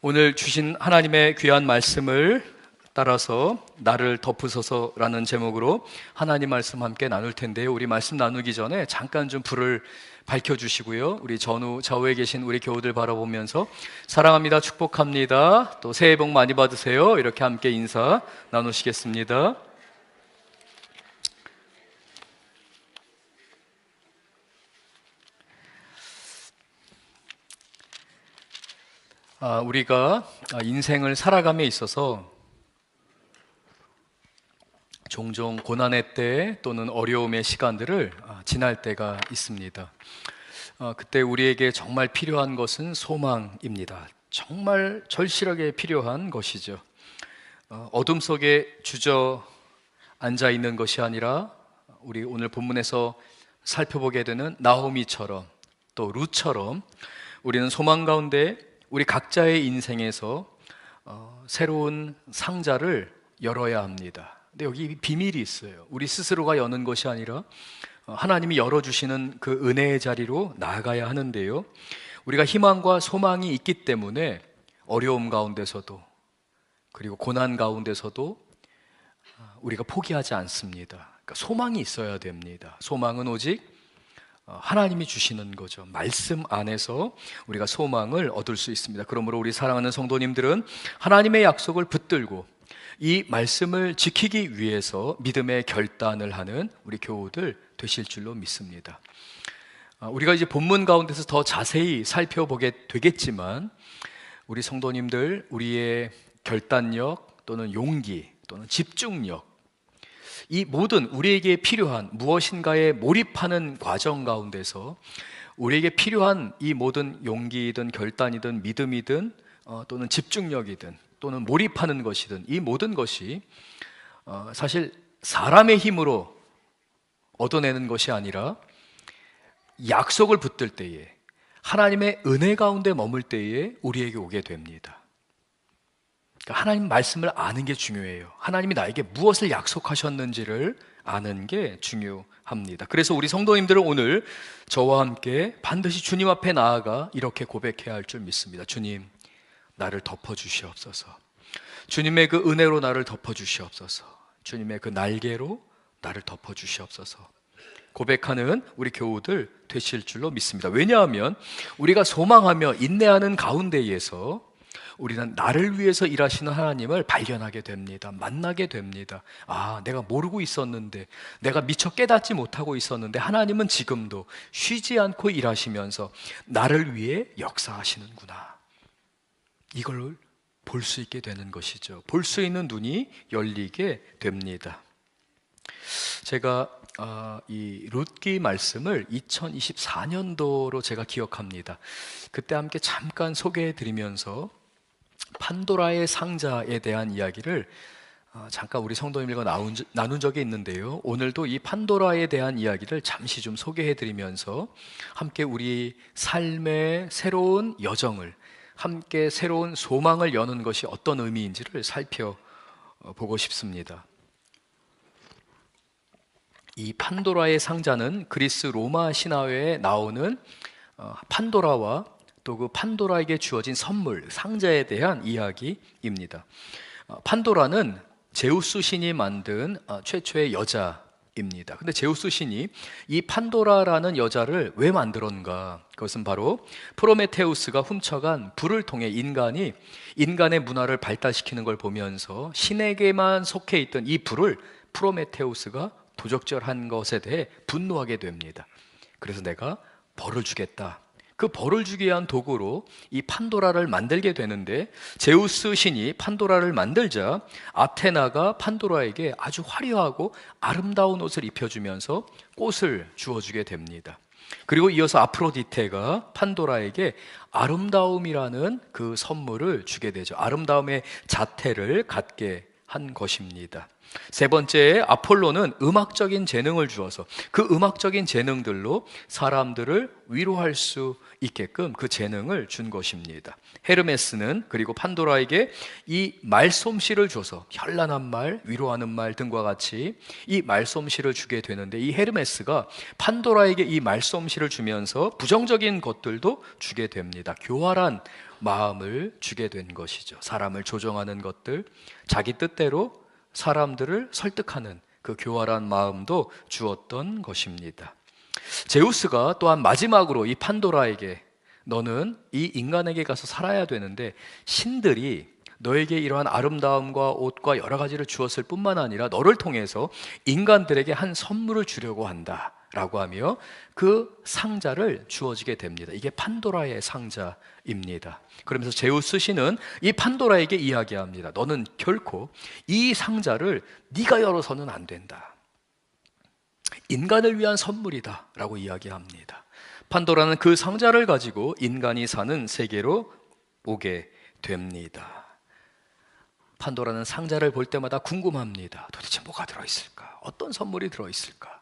오늘 주신 하나님의 귀한 말씀을 따라서 나를 덮으소서라는 제목으로 하나님 말씀 함께 나눌 텐데요. 우리 말씀 나누기 전에 잠깐 좀 불을 밝혀주시고요. 우리 전후 좌우에 계신 우리 교우들 바라보면서 사랑합니다, 축복합니다, 또 새해 복 많이 받으세요, 이렇게 함께 인사 나누시겠습니다. 우리가 인생을 살아감에 있어서 종종 고난의 때 또는 어려움의 시간들을 지날 때가 있습니다. 그때 우리에게 정말 필요한 것은 소망입니다. 정말 절실하게 필요한 것이죠. 어둠 속에 주저앉아 있는 것이 아니라 우리 오늘 본문에서 살펴보게 되는 나오미처럼 또 룻처럼 우리는 소망 가운데 우리 각자의 인생에서 새로운 상자를 열어야 합니다. 근데 여기 비밀이 있어요. 우리 스스로가 여는 것이 아니라 하나님이 열어주시는 그 은혜의 자리로 나아가야 하는데요, 우리가 희망과 소망이 있기 때문에 어려움 가운데서도 그리고 고난 가운데서도 우리가 포기하지 않습니다. 그러니까 소망이 있어야 됩니다. 소망은 오직 하나님이 주시는 거죠. 말씀 안에서 우리가 소망을 얻을 수 있습니다. 그러므로 우리 사랑하는 성도님들은 하나님의 약속을 붙들고 이 말씀을 지키기 위해서 믿음의 결단을 하는 우리 교우들 되실 줄로 믿습니다. 우리가 이제 본문 가운데서 더 자세히 살펴보게 되겠지만 우리 성도님들, 우리의 결단력 또는 용기 또는 집중력, 이 모든 우리에게 필요한 무엇인가에 몰입하는 과정 가운데서 우리에게 필요한 이 모든 용기이든 결단이든 믿음이든 또는 집중력이든 또는 몰입하는 것이든 이 모든 것이 사실 사람의 힘으로 얻어내는 것이 아니라 약속을 붙들 때에, 하나님의 은혜 가운데 머물 때에 우리에게 오게 됩니다. 하나님 말씀을 아는 게 중요해요. 하나님이 나에게 무엇을 약속하셨는지를 아는 게 중요합니다. 그래서 우리 성도님들은 오늘 저와 함께 반드시 주님 앞에 나아가 이렇게 고백해야 할 줄 믿습니다. 주님, 나를 덮어주시옵소서. 주님의 그 은혜로 나를 덮어주시옵소서. 주님의 그 날개로 나를 덮어주시옵소서. 고백하는 우리 교우들 되실 줄로 믿습니다. 왜냐하면 우리가 소망하며 인내하는 가운데에서 우리는 나를 위해서 일하시는 하나님을 발견하게 됩니다. 만나게 됩니다. 내가 모르고 있었는데, 내가 미처 깨닫지 못하고 있었는데 하나님은 지금도 쉬지 않고 일하시면서 나를 위해 역사하시는구나. 이걸 볼 수 있게 되는 것이죠. 볼 수 있는 눈이 열리게 됩니다. 제가 이 룻기 말씀을 2024년도로 제가 기억합니다. 그때 함께 잠깐 소개해 드리면서 판도라의 상자에 대한 이야기를 잠깐 우리 성도님들과 나눈 적이 있는데요, 오늘도 이 판도라에 대한 이야기를 잠시 좀 소개해 드리면서 함께 우리 삶의 새로운 여정을, 함께 새로운 소망을 여는 것이 어떤 의미인지를 살펴보고 싶습니다. 이 판도라의 상자는 그리스 로마 신화에 나오는 판도라와 또 그 판도라에게 주어진 선물, 상자에 대한 이야기입니다. 판도라는 제우스 신이 만든 최초의 여자입니다. 근데 제우스 신이 이 판도라라는 여자를 왜 만들었는가? 그것은 바로 프로메테우스가 훔쳐간 불을 통해 인간의 문화를 발달시키는 걸 보면서 신에게만 속해 있던 이 불을 프로메테우스가 도적질한 것에 대해 분노하게 됩니다. 그래서 내가 벌을 주겠다. 그 벌을 주기 위한 도구로 이 판도라를 만들게 되는데, 제우스 신이 판도라를 만들자 아테나가 판도라에게 아주 화려하고 아름다운 옷을 입혀주면서 꽃을 주어주게 됩니다. 그리고 이어서 아프로디테가 판도라에게 아름다움이라는 그 선물을 주게 되죠. 아름다움의 자태를 갖게 한 것입니다. 세 번째, 아폴로는 음악적인 재능을 주어서 그 음악적인 재능들로 사람들을 위로할 수 있게끔 그 재능을 준 것입니다. 헤르메스는 그리고 판도라에게 이 말솜씨를 줘서 현란한 말, 위로하는 말 등과 같이 이 말솜씨를 주게 되는데, 이 헤르메스가 판도라에게 이 말솜씨를 주면서 부정적인 것들도 주게 됩니다. 교활한 마음을 주게 된 것이죠. 사람을 조종하는 것들, 자기 뜻대로 사람들을 설득하는 그 교활한 마음도 주었던 것입니다. 제우스가 또한 마지막으로 이 판도라에게 너는 이 인간에게 가서 살아야 되는데 신들이 너에게 이러한 아름다움과 옷과 여러 가지를 주었을 뿐만 아니라 너를 통해서 인간들에게 한 선물을 주려고 한다 라고 하며 그 상자를 주어지게 됩니다. 이게 판도라의 상자입니다. 그러면서 제우스 신은 이 판도라에게 이야기합니다. 너는 결코 이 상자를 네가 열어서는 안 된다. 인간을 위한 선물이다 라고 이야기합니다. 판도라는 그 상자를 가지고 인간이 사는 세계로 오게 됩니다. 판도라는 상자를 볼 때마다 궁금합니다. 도대체 뭐가 들어있을까? 어떤 선물이 들어있을까?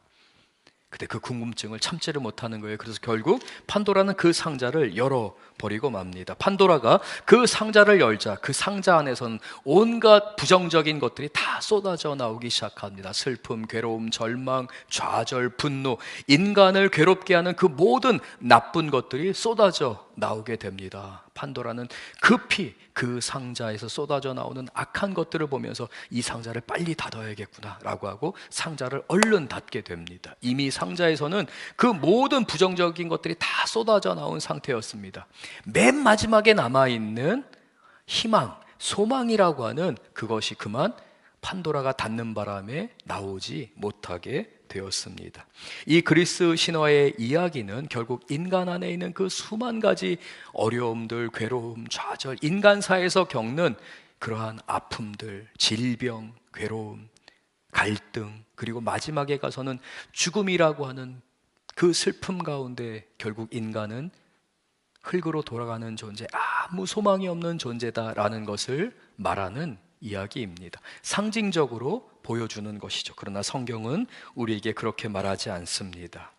근데 그 궁금증을 참지를 못하는 거예요. 그래서 결국 판도라는 그 상자를 열어버리고 맙니다. 판도라가 그 상자를 열자 그 상자 안에서는 온갖 부정적인 것들이 다 쏟아져 나오기 시작합니다. 슬픔, 괴로움, 절망, 좌절, 분노, 인간을 괴롭게 하는 그 모든 나쁜 것들이 쏟아져 나오게 됩니다. 판도라는 급히 그 상자에서 쏟아져 나오는 악한 것들을 보면서 이 상자를 빨리 닫아야겠구나 라고 하고 상자를 얼른 닫게 됩니다. 이미 상자에서는 그 모든 부정적인 것들이 다 쏟아져 나온 상태였습니다. 맨 마지막에 남아있는 희망, 소망이라고 하는 그것이 그만 판도라가 닫는 바람에 나오지 못하게 되었습니다. 이 그리스 신화의 이야기는 결국 인간 안에 있는 그 수만 가지 어려움들, 괴로움, 좌절, 인간사에서 겪는 그러한 아픔들, 질병, 괴로움, 갈등, 그리고 마지막에 가서는 죽음이라고 하는 그 슬픔 가운데 결국 인간은 흙으로 돌아가는 존재, 아무 소망이 없는 존재다라는 것을 말하는 이야기입니다. 상징적으로 보여주는 것이죠. 그러나 성경은 우리에게 그렇게 말하지 않습니다.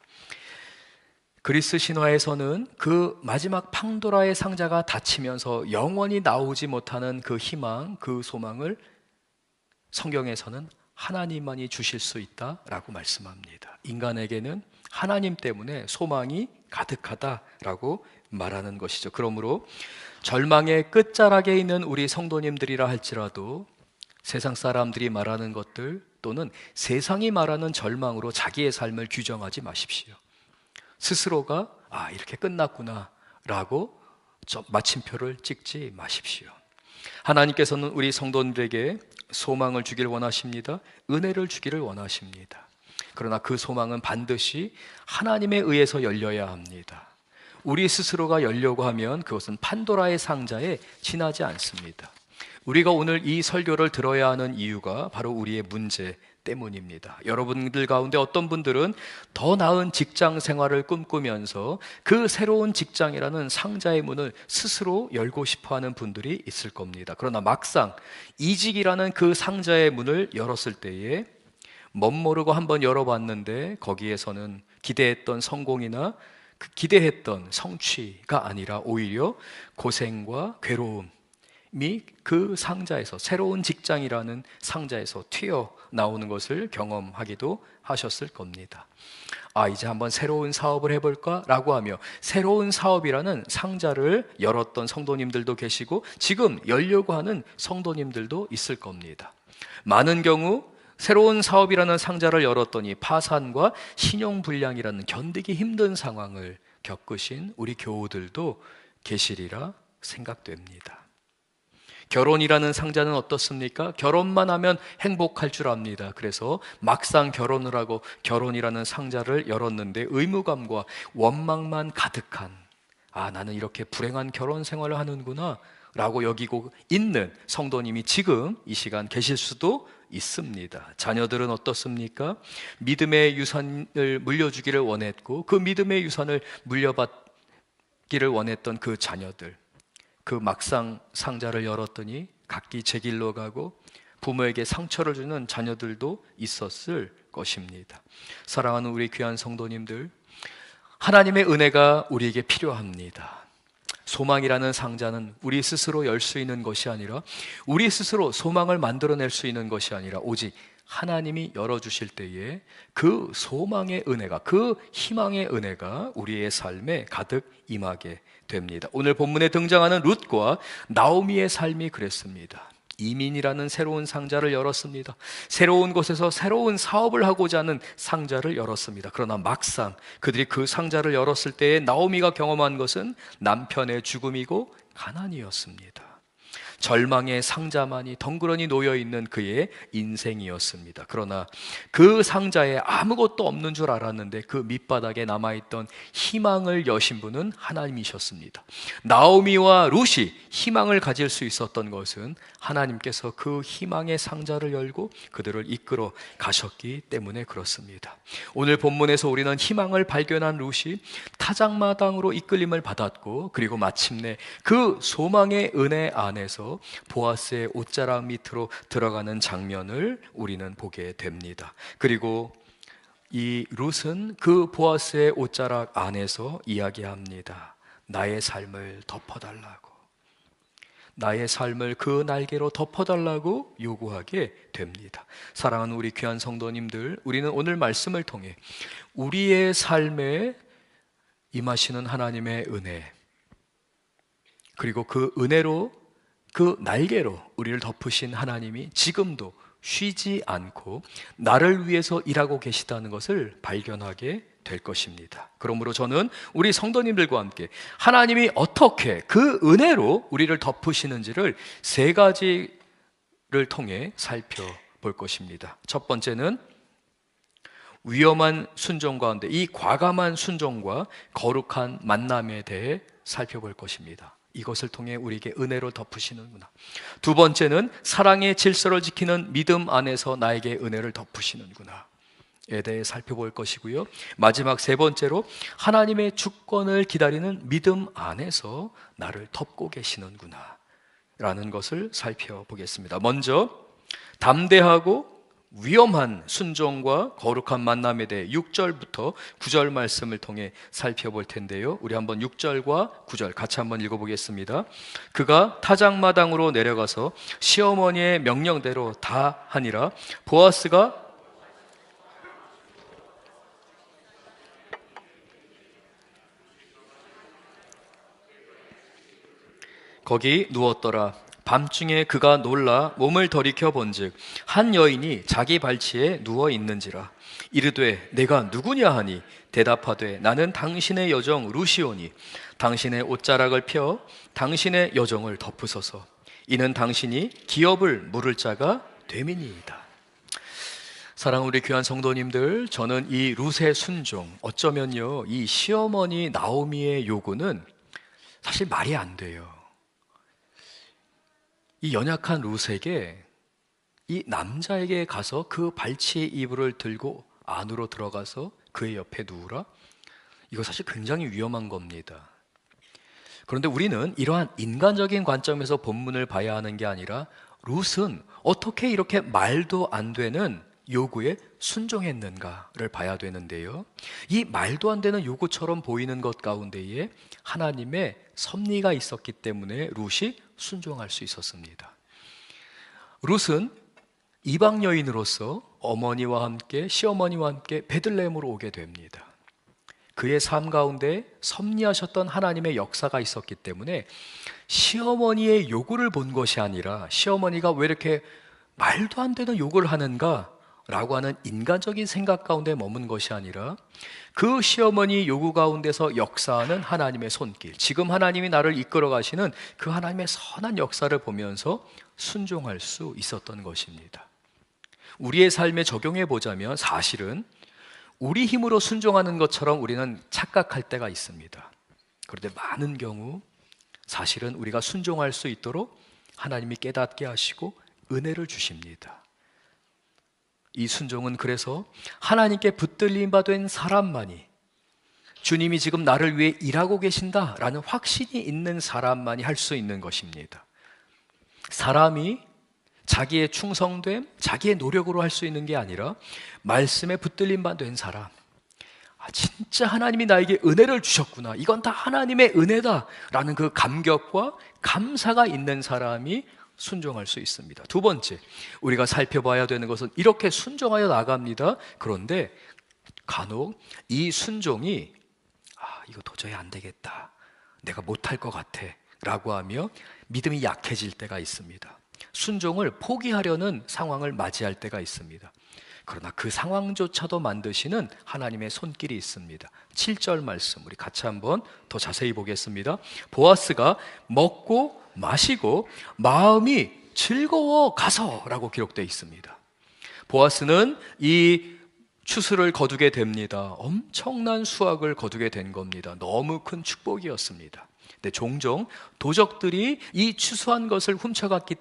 그리스 신화에서는 그 마지막 판도라의 상자가 닫히면서 영원히 나오지 못하는 그 희망, 그 소망을 성경에서는 하나님만이 주실 수 있다라고 말씀합니다. 인간에게는 하나님 때문에 소망이 가득하다라고 말하는 것이죠. 그러므로 절망의 끝자락에 있는 우리 성도님들이라 할지라도 세상 사람들이 말하는 것들 또는 세상이 말하는 절망으로 자기의 삶을 규정하지 마십시오. 스스로가 이렇게 끝났구나 라고 마침표를 찍지 마십시오. 하나님께서는 우리 성도들에게 소망을 주기를 원하십니다. 은혜를 주기를 원하십니다. 그러나 그 소망은 반드시 하나님에 의해서 열려야 합니다. 우리 스스로가 열려고 하면 그것은 판도라의 상자에 지나지 않습니다. 우리가 오늘 이 설교를 들어야 하는 이유가 바로 우리의 문제 때문입니다. 여러분들 가운데 어떤 분들은 더 나은 직장 생활을 꿈꾸면서 그 새로운 직장이라는 상자의 문을 스스로 열고 싶어 하는 분들이 있을 겁니다. 그러나 막상 이직이라는 그 상자의 문을 열었을 때에 멋모르고 한번 열어봤는데 거기에서는 기대했던 성공이나 그 기대했던 성취가 아니라 오히려 고생과 괴로움이 그 상자에서, 새로운 직장이라는 상자에서 튀어나오는 것을 경험하기도 하셨을 겁니다. 이제 한번 새로운 사업을 해볼까? 라고 하며 새로운 사업이라는 상자를 열었던 성도님들도 계시고 지금 열려고 하는 성도님들도 있을 겁니다. 많은 경우 새로운 사업이라는 상자를 열었더니 파산과 신용불량이라는 견디기 힘든 상황을 겪으신 우리 교우들도 계시리라 생각됩니다. 결혼이라는 상자는 어떻습니까? 결혼만 하면 행복할 줄 압니다. 그래서 막상 결혼을 하고 결혼이라는 상자를 열었는데 의무감과 원망만 가득한, 나는 이렇게 불행한 결혼 생활을 하는구나 라고 여기고 있는 성도님이 지금 이 시간 계실 수도 있습니다. 자녀들은 어떻습니까? 믿음의 유산을 물려주기를 원했고 그 믿음의 유산을 물려받기를 원했던 그 자녀들, 그 막상 상자를 열었더니 각기 제 길로 가고 부모에게 상처를 주는 자녀들도 있었을 것입니다. 사랑하는 우리 귀한 성도님들, 하나님의 은혜가 우리에게 필요합니다. 소망이라는 상자는 우리 스스로 열 수 있는 것이 아니라, 우리 스스로 소망을 만들어낼 수 있는 것이 아니라 오직 하나님이 열어주실 때에 그 소망의 은혜가, 그 희망의 은혜가 우리의 삶에 가득 임하게 됩니다. 오늘 본문에 등장하는 룻과 나오미의 삶이 그랬습니다. 이민이라는 새로운 상자를 열었습니다. 새로운 곳에서 새로운 사업을 하고자 하는 상자를 열었습니다. 그러나 막상 그들이 그 상자를 열었을 때에 나오미가 경험한 것은 남편의 죽음이고 가난이었습니다. 절망의 상자만이 덩그러니 놓여있는 그의 인생이었습니다. 그러나 그 상자에 아무것도 없는 줄 알았는데 그 밑바닥에 남아있던 희망을 여신 분은 하나님이셨습니다. 나오미와 룻이 희망을 가질 수 있었던 것은 하나님께서 그 희망의 상자를 열고 그들을 이끌어 가셨기 때문에 그렇습니다. 오늘 본문에서 우리는 희망을 발견한 룻이 타작마당으로 이끌림을 받았고, 그리고 마침내 그 소망의 은혜 안에서 보아스의 옷자락 밑으로 들어가는 장면을 우리는 보게 됩니다. 그리고 이 룻은 그 보아스의 옷자락 안에서 이야기합니다. 나의 삶을 덮어달라고, 나의 삶을 그 날개로 덮어달라고 요구하게 됩니다. 사랑하는 우리 귀한 성도님들, 우리는 오늘 말씀을 통해 우리의 삶에 임하시는 하나님의 은혜, 그리고 그 은혜로, 그 날개로 우리를 덮으신 하나님이 지금도 쉬지 않고 나를 위해서 일하고 계시다는 것을 발견하게 될 것입니다. 그러므로 저는 우리 성도님들과 함께 하나님이 어떻게 그 은혜로 우리를 덮으시는지를 세 가지를 통해 살펴볼 것입니다. 첫 번째는 위험한 순종 가운데 이 과감한 순종과 거룩한 만남에 대해 살펴볼 것입니다. 이것을 통해 우리에게 은혜로 덮으시는구나. 두 번째는 사랑의 질서를 지키는 믿음 안에서 나에게 은혜를 덮으시는구나 에 대해 살펴볼 것이고요. 마지막 세 번째로 하나님의 주권을 기다리는 믿음 안에서 나를 덮고 계시는구나 라는 것을 살펴보겠습니다. 먼저 담대하고 위험한 순종과 거룩한 만남에 대해 6절부터 9절 말씀을 통해 살펴볼 텐데요. 우리 한번 6절과 9절 같이 한번 읽어보겠습니다. 그가 타작마당으로 내려가서 시어머니의 명령대로 다 하니라. 보아스가 거기 누웠더라. 밤중에 그가 놀라 몸을 돌이켜 본즉 한 여인이 자기 발치에 누워 있는지라. 이르되 내가 누구냐 하니 대답하되 나는 당신의 여정 루시오니 당신의 옷자락을 펴 당신의 여정을 덮으소서. 이는 당신이 기업을 물을 자가 됨이니이다. 사랑하는 우리 귀한 성도님들, 저는 이 룻의 순종, 어쩌면요 이 시어머니 나오미의 요구는 사실 말이 안 돼요. 이 연약한 룻에게, 이 남자에게 가서 그 발치의 이불을 들고 안으로 들어가서 그의 옆에 누우라? 이거 사실 굉장히 위험한 겁니다. 그런데 우리는 이러한 인간적인 관점에서 본문을 봐야 하는 게 아니라 룻은 어떻게 이렇게 말도 안 되는 요구에 순종했는가를 봐야 되는데요. 이 말도 안 되는 요구처럼 보이는 것 가운데에 하나님의 섭리가 있었기 때문에 룻이 순종할 수 있었습니다. 룻은 이방 여인으로서 어머니와 함께, 시어머니와 함께 베들레헴으로 오게 됩니다. 그의 삶 가운데 섭리하셨던 하나님의 역사가 있었기 때문에 시어머니의 요구를 본 것이 아니라 시어머니가 왜 이렇게 말도 안 되는 요구를 하는가 라고 하는 인간적인 생각 가운데 머문 것이 아니라 그 시어머니 요구 가운데서 역사하는 하나님의 손길, 지금 하나님이 나를 이끌어 가시는 그 하나님의 선한 역사를 보면서 순종할 수 있었던 것입니다. 우리의 삶에 적용해 보자면 사실은 우리 힘으로 순종하는 것처럼 우리는 착각할 때가 있습니다. 그런데 많은 경우 사실은 우리가 순종할 수 있도록 하나님이 깨닫게 하시고 은혜를 주십니다. 이 순종은 그래서 하나님께 붙들림 받은 사람만이, 주님이 지금 나를 위해 일하고 계신다라는 확신이 있는 사람만이 할 수 있는 것입니다. 사람이 자기의 충성됨, 자기의 노력으로 할 수 있는 게 아니라 말씀에 붙들림 받은 사람, 진짜 하나님이 나에게 은혜를 주셨구나, 이건 다 하나님의 은혜다라는 그 감격과 감사가 있는 사람이 순종할 수 있습니다. 두 번째, 우리가 살펴봐야 되는 것은 이렇게 순종하여 나갑니다. 그런데 간혹 이 순종이 이거 도저히 안 되겠다, 내가 못할 것 같아 라고 하며 믿음이 약해질 때가 있습니다. 순종을 포기하려는 상황을 맞이할 때가 있습니다. 그러나 그 상황조차도 만드시는 하나님의 손길이 있습니다. 7절 말씀 우리 같이 한번 더 자세히 보겠습니다. 보아스가 먹고 마시고 마음이 즐거워 가서라고 기록되어 있습니다. 보아스는 이 추수를 거두게 됩니다. 엄청난 수확을 거두게 된 겁니다. 너무 큰 축복이었습니다. 근데 종종 도적들이 이 추수한 것을 훔쳐갔기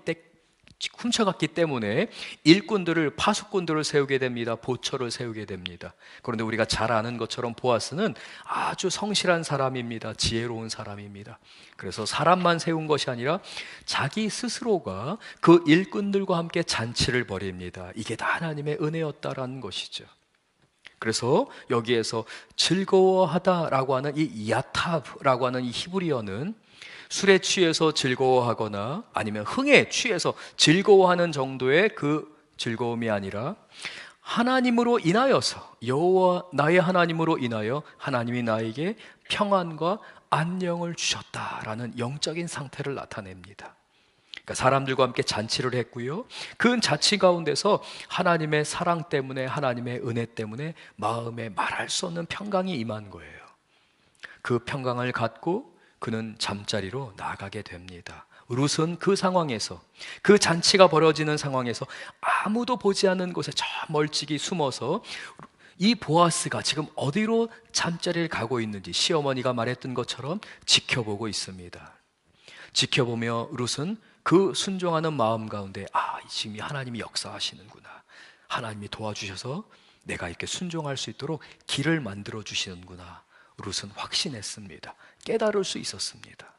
때문에 일꾼들을, 파수꾼들을 세우게 됩니다. 보초를 세우게 됩니다. 그런데 우리가 잘 아는 것처럼 보아스는 아주 성실한 사람입니다. 지혜로운 사람입니다. 그래서 사람만 세운 것이 아니라 자기 스스로가 그 일꾼들과 함께 잔치를 벌입니다. 이게 다 하나님의 은혜였다라는 것이죠. 그래서 여기에서 즐거워하다라고 하는 이 야탑라고 하는 이 히브리어는 술에 취해서 즐거워하거나 아니면 흥에 취해서 즐거워하는 정도의 그 즐거움이 아니라 하나님으로 인하여서, 여호와 나의 하나님으로 인하여 하나님이 나에게 평안과 안녕을 주셨다라는 영적인 상태를 나타냅니다. 그러니까 사람들과 함께 잔치를 했고요, 그 잔치 가운데서 하나님의 사랑 때문에, 하나님의 은혜 때문에 마음에 말할 수 없는 평강이 임한 거예요. 그 평강을 갖고 그는 잠자리로 나가게 됩니다. 룻은 그 상황에서, 그 잔치가 벌어지는 상황에서 아무도 보지 않는 곳에 저 멀찍이 숨어서 이 보아스가 지금 어디로 잠자리를 가고 있는지 시어머니가 말했던 것처럼 지켜보고 있습니다. 지켜보며 룻은 그 순종하는 마음 가운데 지금 하나님이 역사하시는구나, 하나님이 도와주셔서 내가 이렇게 순종할 수 있도록 길을 만들어 주시는구나, 룻은 확신했습니다. 깨달을 수 있었습니다.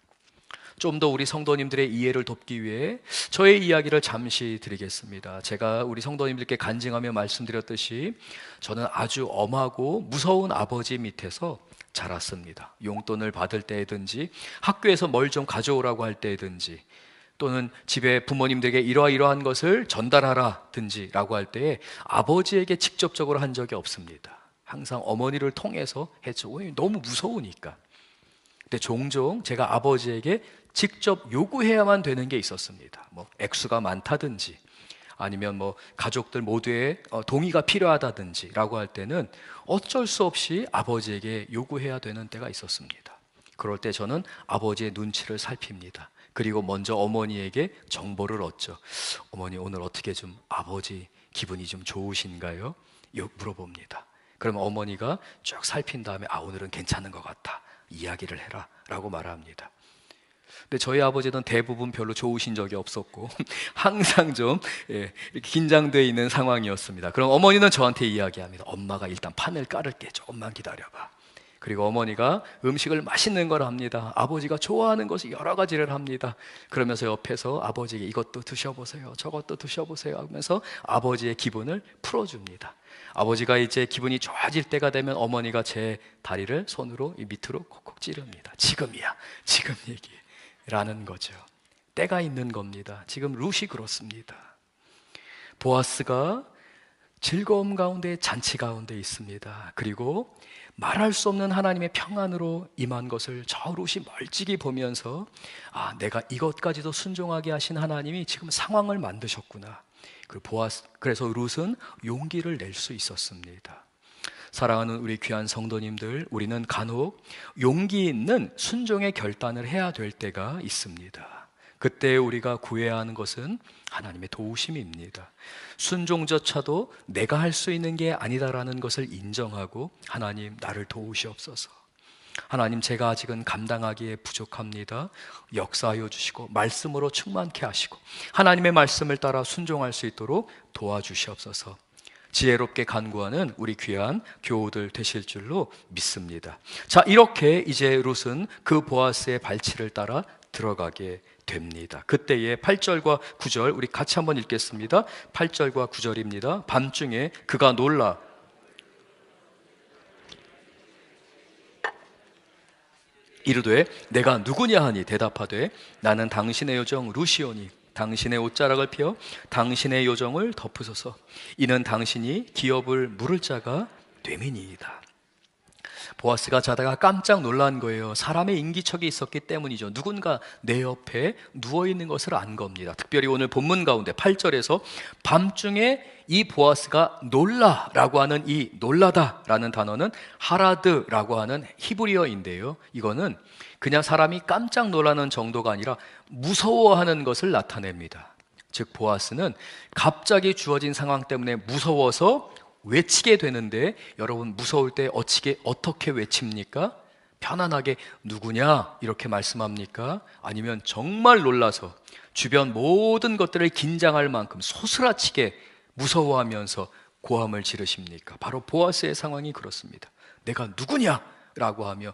좀 더 우리 성도님들의 이해를 돕기 위해 저의 이야기를 잠시 드리겠습니다. 제가 우리 성도님들께 간증하며 말씀드렸듯이 저는 아주 엄하고 무서운 아버지 밑에서 자랐습니다. 용돈을 받을 때든지 학교에서 뭘 좀 가져오라고 할 때든지 또는 집에 부모님들에게 이러한 것을 전달하라든지 라고 할 때에 아버지에게 직접적으로 한 적이 없습니다. 항상 어머니를 통해서 했죠. 너무 무서우니까. 근데 종종 제가 아버지에게 직접 요구해야만 되는 게 있었습니다. 액수가 많다든지 아니면 가족들 모두의 동의가 필요하다든지 라고 할 때는 어쩔 수 없이 아버지에게 요구해야 되는 때가 있었습니다. 그럴 때 저는 아버지의 눈치를 살핍니다. 그리고 먼저 어머니에게 정보를 얻죠. 어머니, 오늘 어떻게 좀 아버지 기분이 좀 좋으신가요? 물어봅니다. 그러면 어머니가 쭉 살핀 다음에 오늘은 괜찮은 것 같다, 이야기를 해라 라고 말합니다. 근데 저희 아버지는 대부분 별로 좋으신 적이 없었고 항상 좀 이렇게 긴장되어 있는 상황이었습니다. 그럼 어머니는 저한테 이야기합니다. 엄마가 일단 판을 깔을게, 조금만 기다려봐. 그리고 어머니가 음식을 맛있는 걸 합니다. 아버지가 좋아하는 것이 여러 가지를 합니다. 그러면서 옆에서 아버지에게 이것도 드셔보세요, 저것도 드셔보세요 하면서 아버지의 기분을 풀어줍니다. 아버지가 이제 기분이 좋아질 때가 되면 어머니가 제 다리를 손으로 이 밑으로 콕콕 찌릅니다. 지금이야, 지금 얘기라는 거죠. 때가 있는 겁니다. 지금 룻이 그렇습니다. 보아스가 즐거움 가운데, 잔치 가운데 있습니다. 그리고 말할 수 없는 하나님의 평안으로 임한 것을 저 룻이 멀찍이 보면서 내가 이것까지도 순종하게 하신 하나님이 지금 상황을 만드셨구나. 그래서 룻은 용기를 낼 수 있었습니다. 사랑하는 우리 귀한 성도님들, 우리는 간혹 용기 있는 순종의 결단을 해야 될 때가 있습니다. 그때 우리가 구해야 하는 것은 하나님의 도우심입니다. 순종조차도 내가 할 수 있는 게 아니다라는 것을 인정하고, 하나님 나를 도우시옵소서, 하나님 제가 아직은 감당하기에 부족합니다, 역사하여 주시고 말씀으로 충만케 하시고 하나님의 말씀을 따라 순종할 수 있도록 도와주시옵소서. 지혜롭게 간구하는 우리 귀한 교우들 되실 줄로 믿습니다. 자, 이렇게 이제 룻은 그 보아스의 발치를 따라 들어가게 됩니다. 그때의 8절과 9절 우리 같이 한번 읽겠습니다. 8절과 9절입니다. 밤중에 그가 놀라 이르되 내가 누구냐 하니 대답하되 나는 당신의 여종 룻이오니 당신의 옷자락을 펴 당신의 요정을 덮으소서. 이는 당신이 기업을 물을 자가 됨이니이다. 보아스가 자다가 깜짝 놀란 거예요. 사람의 인기척이 있었기 때문이죠. 누군가 내 옆에 누워있는 것을 안 겁니다. 특별히 오늘 본문 가운데 8절에서 밤중에 이 보아스가 놀라라고 하는 이 놀라다라는 단어는 하라드라고 하는 히브리어인데요, 이거는 그냥 사람이 깜짝 놀라는 정도가 아니라 무서워하는 것을 나타냅니다. 즉 보아스는 갑자기 주어진 상황 때문에 무서워서 외치게 되는데, 여러분 무서울 때 어떻게 외칩니까? 편안하게 누구냐 이렇게 말씀합니까? 아니면 정말 놀라서 주변 모든 것들을 긴장할 만큼 소스라치게 무서워하면서 고함을 지르십니까? 바로 보아스의 상황이 그렇습니다. 내가 누구냐라고 하며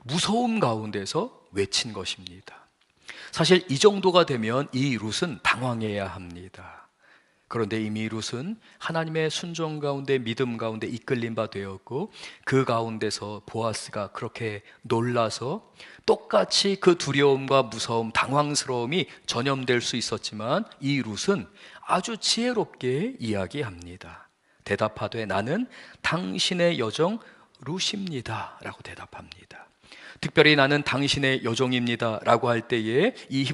무서움 가운데서 외친 것입니다. 사실 이 정도가 되면 이 룻은 당황해야 합니다. 그런데 이미 룻은 하나님의 순종 가운데 믿음 가운데 이끌린 바 되었고, 그 가운데서 보아스가 그렇게 놀라서 똑같이 그 두려움과 무서움, 당황스러움이 전염될 수 있었지만, 이 룻은 아주 지혜롭게 이야기합니다. 대답하되 나는 당신의 여종 룻입니다 라고 대답합니다. 특별히 나는 당신의 여종입니다 라고 할 때에 이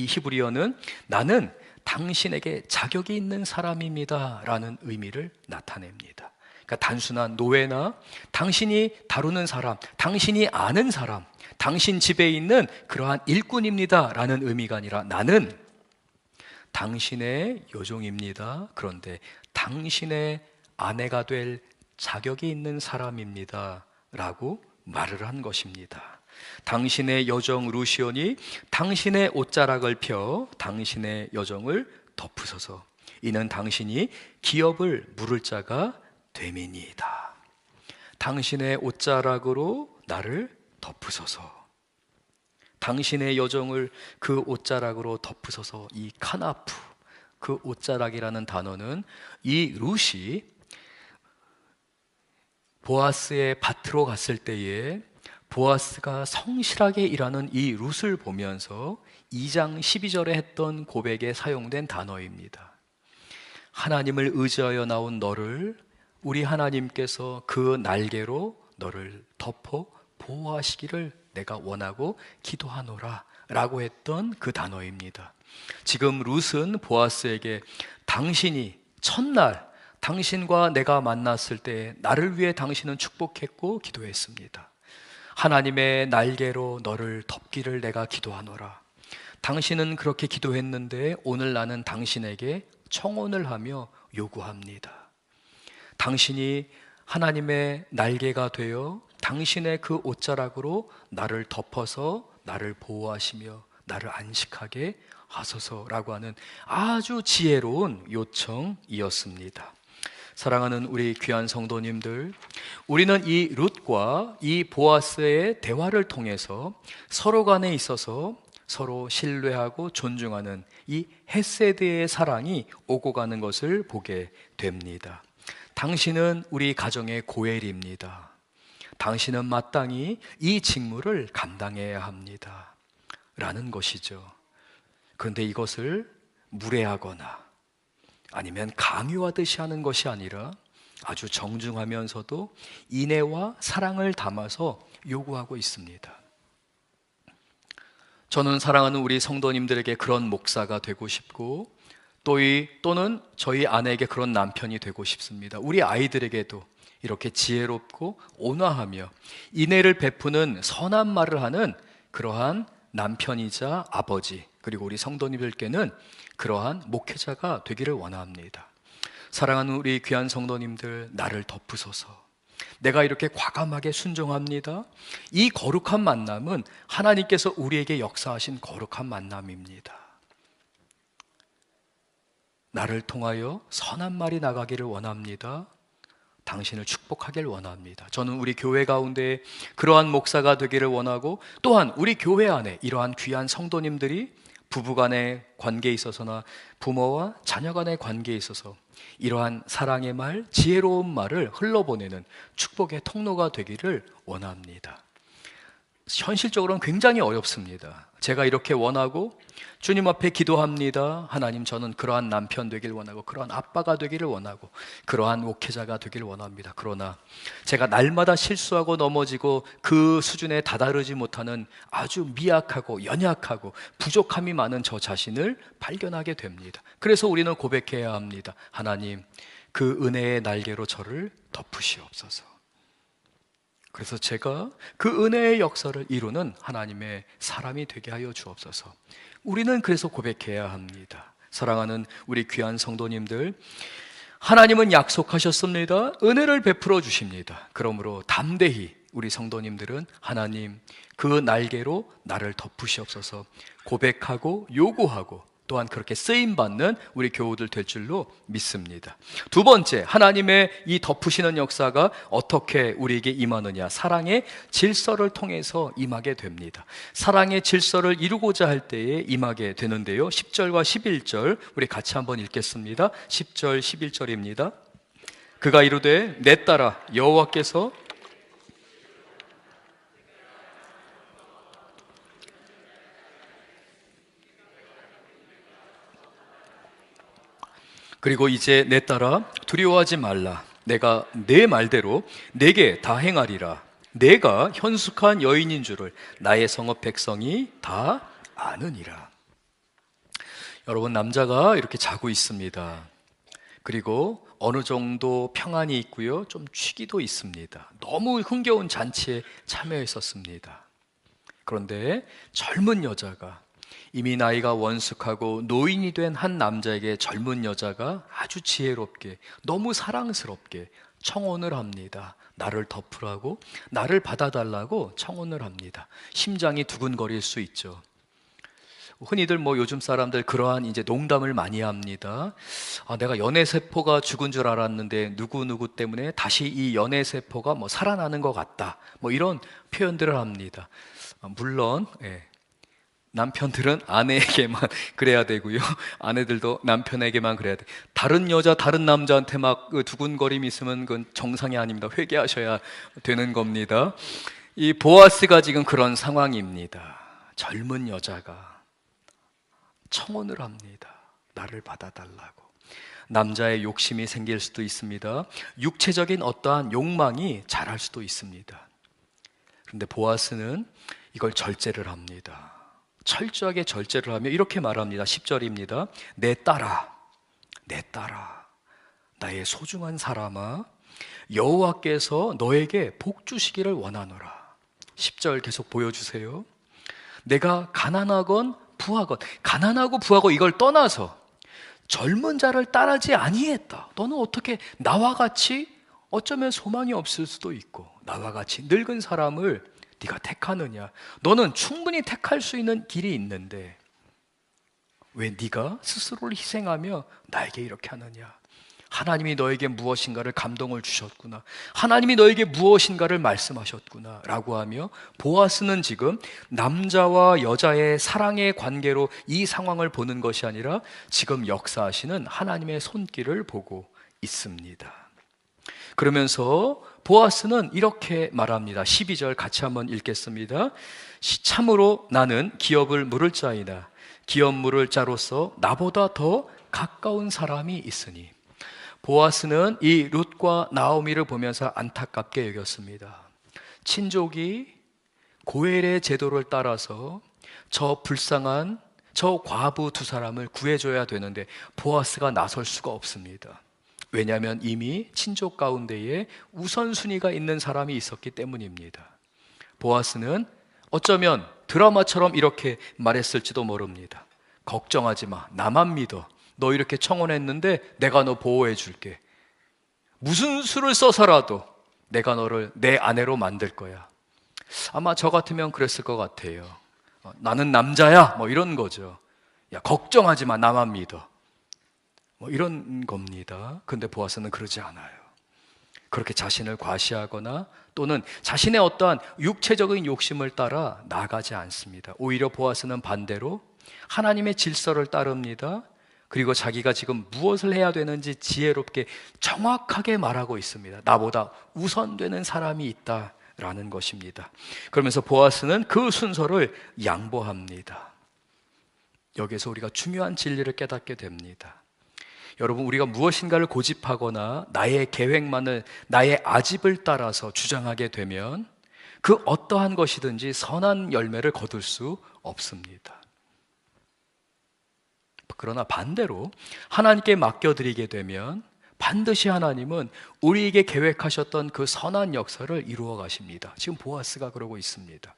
히브리어는 나는 당신에게 자격이 있는 사람입니다 라는 의미를 나타냅니다. 그러니까 단순한 노예나 당신이 다루는 사람, 당신이 아는 사람, 당신 집에 있는 그러한 일꾼입니다 라는 의미가 아니라 나는 당신의 여종입니다. 그런데 당신의 아내가 될 자격이 있는 사람입니다 라고 말을 한 것입니다. 당신의 여정 루시온이 당신의 옷자락을 펴 당신의 여정을 덮으소서. 이는 당신이 기업을 물을 자가 됨이니이다. 당신의 옷자락으로 나를 덮으소서. 당신의 여정을 그 옷자락으로 덮으소서. 이 카나프, 그 옷자락이라는 단어는 이 룻이 보아스의 밭으로 갔을 때에 보아스가 성실하게 일하는 이 룻을 보면서 2장 12절에 했던 고백에 사용된 단어입니다. 하나님을 의지하여 나온 너를 우리 하나님께서 그 날개로 너를 덮어 보호하시기를 내가 원하고 기도하노라 라고 했던 그 단어입니다. 지금 룻은 보아스에게 당신이 첫날 당신과 내가 만났을 때 나를 위해 당신은 축복했고 기도했습니다. 하나님의 날개로 너를 덮기를 내가 기도하노라. 당신은 그렇게 기도했는데 오늘 나는 당신에게 청혼을 하며 요구합니다. 당신이 하나님의 날개가 되어 당신의 그 옷자락으로 나를 덮어서 나를 보호하시며 나를 안식하게 하소서라고 하는 아주 지혜로운 요청이었습니다. 사랑하는 우리 귀한 성도님들, 우리는 이 룻과 이 보아스의 대화를 통해서 서로 간에 있어서 서로 신뢰하고 존중하는 이 헤세드의 사랑이 오고 가는 것을 보게 됩니다. 당신은 우리 가정의 고엘입니다. 당신은 마땅히 이 직무를 감당해야 합니다 라는 것이죠. 그런데 이것을 무례하거나 아니면 강요하듯이 하는 것이 아니라 아주 정중하면서도 인애와 사랑을 담아서 요구하고 있습니다. 저는 사랑하는 우리 성도님들에게 그런 목사가 되고 싶고 또는 저희 아내에게 그런 남편이 되고 싶습니다. 우리 아이들에게도 이렇게 지혜롭고 온화하며 인애를 베푸는 선한 말을 하는 그러한 남편이자 아버지, 그리고 우리 성도님들께는 그러한 목회자가 되기를 원합니다. 사랑하는 우리 귀한 성도님들, 나를 덮으소서. 내가 이렇게 과감하게 순종합니다. 이 거룩한 만남은 하나님께서 우리에게 역사하신 거룩한 만남입니다. 나를 통하여 선한 말이 나가기를 원합니다. 당신을 축복하길 원합니다. 저는 우리 교회 가운데 그러한 목사가 되기를 원하고, 또한 우리 교회 안에 이러한 귀한 성도님들이 부부간의 관계에 있어서나 부모와 자녀 간의 관계에 있어서 이러한 사랑의 말, 지혜로운 말을 흘러보내는 축복의 통로가 되기를 원합니다. 현실적으로는 굉장히 어렵습니다. 제가 이렇게 원하고 주님 앞에 기도합니다. 하나님, 저는 그러한 남편 되길 원하고 그러한 아빠가 되기를 원하고 그러한 목회자가 되길 원합니다. 그러나 제가 날마다 실수하고 넘어지고 그 수준에 다다르지 못하는 아주 미약하고 연약하고 부족함이 많은 저 자신을 발견하게 됩니다. 그래서 우리는 고백해야 합니다. 하나님, 그 은혜의 날개로 저를 덮으시옵소서. 그래서 제가 그 은혜의 역사를 이루는 하나님의 사람이 되게 하여 주옵소서. 우리는 그래서 고백해야 합니다. 사랑하는 우리 귀한 성도님들, 하나님은 약속하셨습니다. 은혜를 베풀어 주십니다. 그러므로 담대히 우리 성도님들은 하나님, 그 날개로 나를 덮으시옵소서 고백하고 요구하고 또한 그렇게 쓰임받는 우리 교우들 될 줄로 믿습니다. 두 번째, 하나님의 이 덮으시는 역사가 어떻게 우리에게 임하느냐? 사랑의 질서를 통해서 임하게 됩니다. 사랑의 질서를 이루고자 할 때에 임하게 되는데요, 10절과 11절 우리 같이 한번 읽겠습니다. 10절 11절입니다. 그가 이르되 내 딸아, 여호와께서 그리고 이제 내 딸아, 두려워하지 말라. 내가 내 말대로 내게 다 행하리라. 내가 현숙한 여인인 줄을 나의 성읍 백성이 다 아느니라. 여러분, 남자가 이렇게 자고 있습니다. 그리고 어느 정도 평안이 있고요, 좀 취기도 있습니다. 너무 흥겨운 잔치에 참여했었습니다. 그런데 젊은 여자가, 이미 나이가 원숙하고 노인이 된 한 남자에게 젊은 여자가 아주 지혜롭게, 너무 사랑스럽게 청혼을 합니다. 나를 덮으라고, 나를 받아달라고 청혼을 합니다. 심장이 두근거릴 수 있죠. 흔히들 요즘 사람들 그러한 이제 농담을 많이 합니다. 내가 연애세포가 죽은 줄 알았는데 누구누구 때문에 다시 이 연애세포가 살아나는 것 같다. 이런 표현들을 합니다. 물론 남편들은 아내에게만 그래야 되고요, 아내들도 남편에게만 그래야 돼. 다른 여자, 다른 남자한테 막 두근거림이 있으면 그건 정상이 아닙니다. 회개하셔야 되는 겁니다. 이 보아스가 지금 그런 상황입니다. 젊은 여자가 청혼을 합니다. 나를 받아달라고. 남자의 욕심이 생길 수도 있습니다. 육체적인 어떠한 욕망이 자랄 수도 있습니다. 그런데 보아스는 이걸 절제를 합니다. 철저하게 절제를 하며 이렇게 말합니다. 10절입니다. 내 딸아, 내 딸아, 나의 소중한 사람아, 여호와께서 너에게 복 주시기를 원하노라. 10절 계속 보여주세요. 내가 가난하건 부하건, 가난하고 부하고 이걸 떠나서 젊은 자를 따르지 아니했다. 너는 어떻게 나와 같이, 어쩌면 소망이 없을 수도 있고 나와 같이 늙은 사람을 네가 택하느냐? 너는 충분히 택할 수 있는 길이 있는데 왜 네가 스스로를 희생하며 나에게 이렇게 하느냐? 하나님이 너에게 무엇인가를 감동을 주셨구나, 하나님이 너에게 무엇인가를 말씀하셨구나 라고 하며, 보아스는 지금 남자와 여자의 사랑의 관계로 이 상황을 보는 것이 아니라 지금 역사하시는 하나님의 손길을 보고 있습니다. 그러면서 보아스는 이렇게 말합니다. 12절 같이 한번 읽겠습니다. 참으로 나는 기업을 물을 자이다. 기업 물을 자로서 나보다 더 가까운 사람이 있으니. 보아스는 이 룻과 나오미를 보면서 안타깝게 여겼습니다. 친족이 고엘의 제도를 따라서 저 불쌍한 저 과부 두 사람을 구해줘야 되는데 보아스가 나설 수가 없습니다. 왜냐하면 이미 친족 가운데에 우선순위가 있는 사람이 있었기 때문입니다. 보아스는 어쩌면 드라마처럼 이렇게 말했을지도 모릅니다. 걱정하지 마, 나만 믿어. 너 이렇게 청혼했는데 내가 너 보호해 줄게. 무슨 수를 써서라도 내가 너를 내 아내로 만들 거야. 아마 저 같으면 그랬을 것 같아요. 나는 남자야, 이런 거죠. 야, 걱정하지 마, 나만 믿어. 이런 겁니다. 근데 보아스는 그러지 않아요. 그렇게 자신을 과시하거나 또는 자신의 어떠한 육체적인 욕심을 따라 나가지 않습니다. 오히려 보아스는 반대로 하나님의 질서를 따릅니다. 그리고 자기가 지금 무엇을 해야 되는지 지혜롭게 정확하게 말하고 있습니다. 나보다 우선되는 사람이 있다 라는 것입니다. 그러면서 보아스는 그 순서를 양보합니다. 여기서 우리가 중요한 진리를 깨닫게 됩니다. 여러분, 우리가 무엇인가를 고집하거나 나의 계획만을, 나의 아집을 따라서 주장하게 되면 그 어떠한 것이든지 선한 열매를 거둘 수 없습니다. 그러나 반대로 하나님께 맡겨드리게 되면 반드시 하나님은 우리에게 계획하셨던 그 선한 역사를 이루어 가십니다. 지금 보아스가 그러고 있습니다.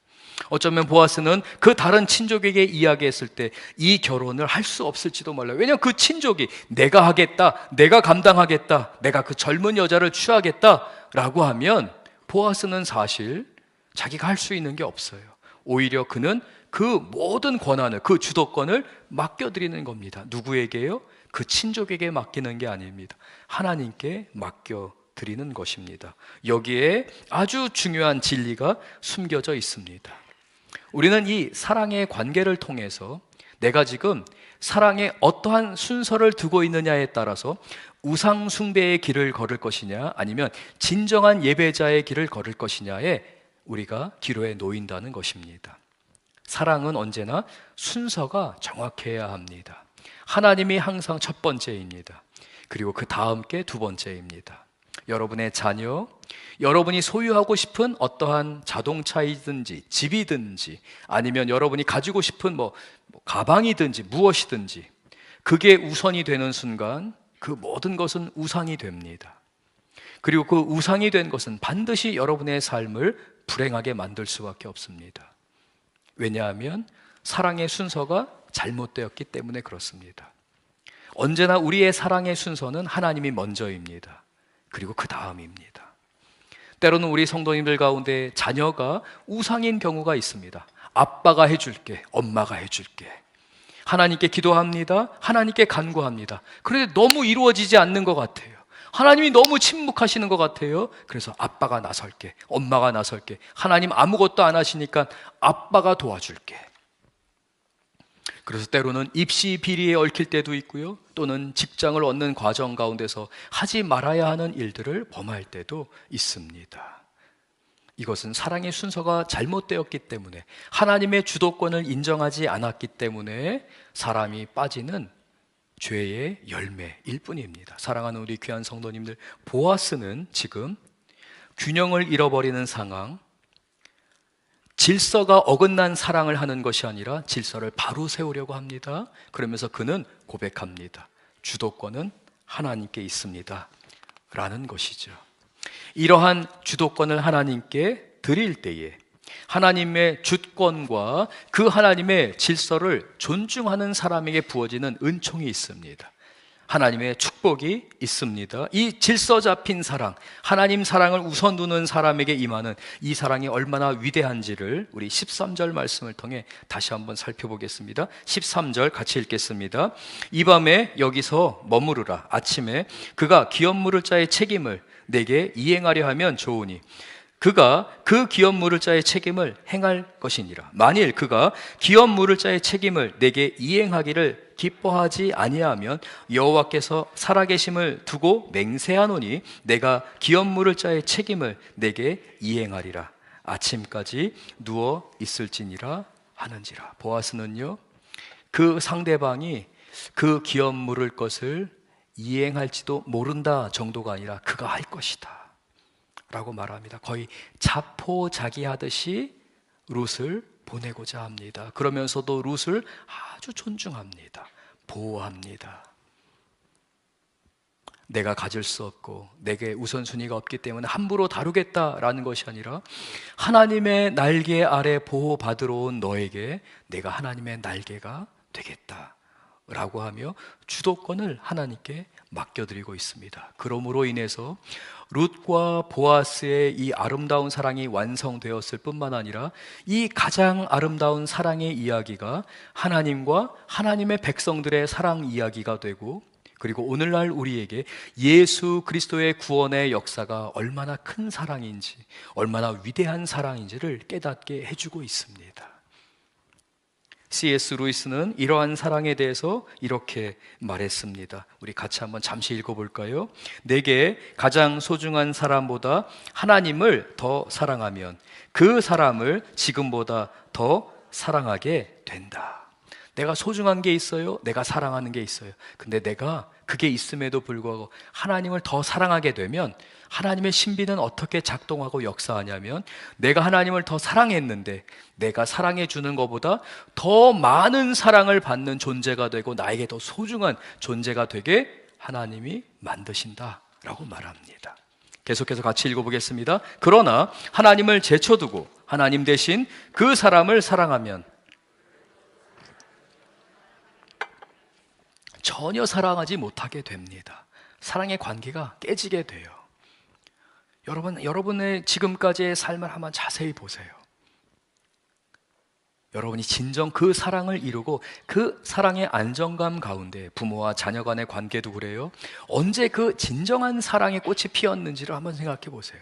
어쩌면 보아스는 그 다른 친족에게 이야기했을 때 이 결혼을 할 수 없을지도 몰라요. 왜냐하면 그 친족이 내가 하겠다, 내가 감당하겠다, 내가 그 젊은 여자를 취하겠다라고 하면 보아스는 사실 자기가 할 수 있는 게 없어요. 오히려 그는 그 모든 권한을, 그 주도권을 맡겨드리는 겁니다. 누구에게요? 그 친족에게 맡기는 게 아닙니다. 하나님께 맡겨드리는 것입니다. 여기에 아주 중요한 진리가 숨겨져 있습니다. 우리는 이 사랑의 관계를 통해서 내가 지금 사랑에 어떠한 순서를 두고 있느냐에 따라서 우상 숭배의 길을 걸을 것이냐, 아니면 진정한 예배자의 길을 걸을 것이냐에 우리가 기로에 놓인다는 것입니다. 사랑은 언제나 순서가 정확해야 합니다. 하나님이 항상 첫 번째입니다. 그리고 그 다음 게 두 번째입니다. 여러분의 자녀, 여러분이 소유하고 싶은 어떠한 자동차이든지 집이든지 아니면 여러분이 가지고 싶은 가방이든지 무엇이든지 그게 우선이 되는 순간 그 모든 것은 우상이 됩니다. 그리고 그 우상이 된 것은 반드시 여러분의 삶을 불행하게 만들 수밖에 없습니다. 왜냐하면 사랑의 순서가 잘못되었기 때문에 그렇습니다. 언제나 우리의 사랑의 순서는 하나님이 먼저입니다. 그리고 그 다음입니다. 때로는 우리 성도님들 가운데 자녀가 우상인 경우가 있습니다. 아빠가 해줄게, 엄마가 해줄게. 하나님께 기도합니다. 하나님께 간구합니다. 그런데 너무 이루어지지 않는 것 같아요. 하나님이 너무 침묵하시는 것 같아요. 그래서 아빠가 나설게, 엄마가 나설게. 하나님 아무것도 안 하시니까 아빠가 도와줄게. 그래서 때로는 입시 비리에 얽힐 때도 있고요, 또는 직장을 얻는 과정 가운데서 하지 말아야 하는 일들을 범할 때도 있습니다. 이것은 사랑의 순서가 잘못되었기 때문에, 하나님의 주도권을 인정하지 않았기 때문에 사람이 빠지는 죄의 열매일 뿐입니다. 사랑하는 우리 귀한 성도님들, 보아스는 지금 균형을 잃어버리는 상황, 질서가 어긋난 사랑을 하는 것이 아니라 질서를 바로 세우려고 합니다. 그러면서 그는 고백합니다. 주도권은 하나님께 있습니다 라는 것이죠. 이러한 주도권을 하나님께 드릴 때에 하나님의 주권과 그 하나님의 질서를 존중하는 사람에게 부어지는 은총이 있습니다. 하나님의 축복이 있습니다. 이 질서 잡힌 사랑, 하나님 사랑을 우선 두는 사람에게 임하는 이 사랑이 얼마나 위대한지를 우리 13절 말씀을 통해 다시 한번 살펴보겠습니다. 13절 같이 읽겠습니다. 이 밤에 여기서 머무르라. 아침에 그가 기업 물을 자의 책임을 내게 이행하려 하면 좋으니 그가 그 기업 물을 자의 책임을 행할 것이니라. 만일 그가 기업 물을 자의 책임을 내게 이행하기를 기뻐하지 아니하면 여호와께서 살아계심을 두고 맹세하노니 내가 기업 물을 자의 책임을 내게 이행하리라. 아침까지 누워 있을지니라 하는지라. 보아스는요, 그 상대방이 그 기업 물을 것을 이행할지도 모른다 정도가 아니라 그가 할 것이다 라고 말합니다. 거의 자포자기하듯이 룻을 보내고자 합니다. 그러면서도 룻을 아주 존중합니다. 보호합니다. 내가 가질 수 없고 내게 우선순위가 없기 때문에 함부로 다루겠다라는 것이 아니라 하나님의 날개 아래 보호받으러 온 너에게 내가 하나님의 날개가 되겠다라고 하며 주도권을 하나님께 맡겨드리고 있습니다. 그러므로 인해서 룻과 보아스의 이 아름다운 사랑이 완성되었을 뿐만 아니라 이 가장 아름다운 사랑의 이야기가 하나님과 하나님의 백성들의 사랑 이야기가 되고, 그리고 오늘날 우리에게 예수 그리스도의 구원의 역사가 얼마나 큰 사랑인지, 얼마나 위대한 사랑인지를 깨닫게 해주고 있습니다. C.S. 루이스는 이러한 사랑에 대해서 이렇게 말했습니다. 우리 같이 한번 잠시 읽어볼까요? 내게 가장 소중한 사람보다 하나님을 더 사랑하면 그 사람을 지금보다 더 사랑하게 된다. 내가 소중한 게 있어요. 내가 사랑하는 게 있어요. 근데 내가 그게 있음에도 불구하고 하나님을 더 사랑하게 되면 하나님의 신비는 어떻게 작동하고 역사하냐면, 내가 하나님을 더 사랑했는데 내가 사랑해 주는 것보다 더 많은 사랑을 받는 존재가 되고 나에게 더 소중한 존재가 되게 하나님이 만드신다라고 말합니다. 계속해서 같이 읽어보겠습니다. 그러나 하나님을 제쳐두고 하나님 대신 그 사람을 사랑하면 전혀 사랑하지 못하게 됩니다. 사랑의 관계가 깨지게 돼요. 여러분의 지금까지의 삶을 한번 자세히 보세요. 여러분이 진정 그 사랑을 이루고 그 사랑의 안정감 가운데, 부모와 자녀 간의 관계도 그래요. 언제 그 진정한 사랑의 꽃이 피었는지를 한번 생각해 보세요.